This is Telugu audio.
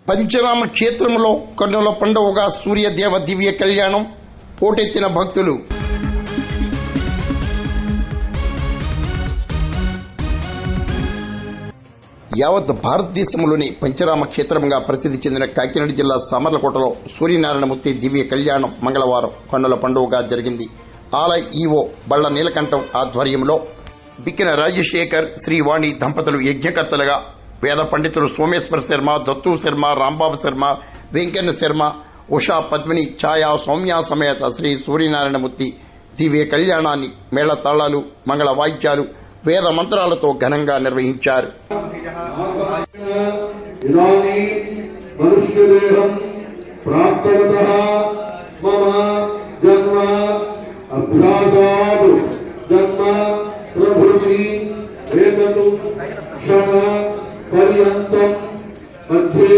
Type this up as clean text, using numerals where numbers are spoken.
పంచరామ క్షేత్రంలో కన్నుల పండువగా సూర్యదేవ దివ్య కళ్యాణం పోటెత్తిన భక్తులు. యావత్ భారతదేశంలోని పంచరామ క్షేత్రంగా ప్రసిద్ధి చెందిన కాకినాడ జిల్లా సామర్లకోటలో సూర్యనారాయణమూర్తి దివ్య కళ్యాణం మంగళవారం కన్నుల పండువగా జరిగింది. ఆలయ ఈవో బళ్ల నీలకంఠం ఆధ్వర్యంలో బిక్కిన రాజశేఖర్ శ్రీవాణి దంపతులు యజ్ఞకర్తలుగా వేద పండితులు సోమేశ్వర శర్మ, దత్తు శర్మ, రాంబాబు శర్మ, వెంకన్న శర్మ, ఉషా పద్మిని, ఛాయా, సౌమ్య సమేత శ్రీ సూర్యనారాయణమూర్తి దివ్య కళ్యాణాన్ని మేళతాళాలు, మంగళ వాయిద్యాలు, వేద మంత్రాలతో ఘనంగా నిర్వహించారు. పర్యంతం మధ్య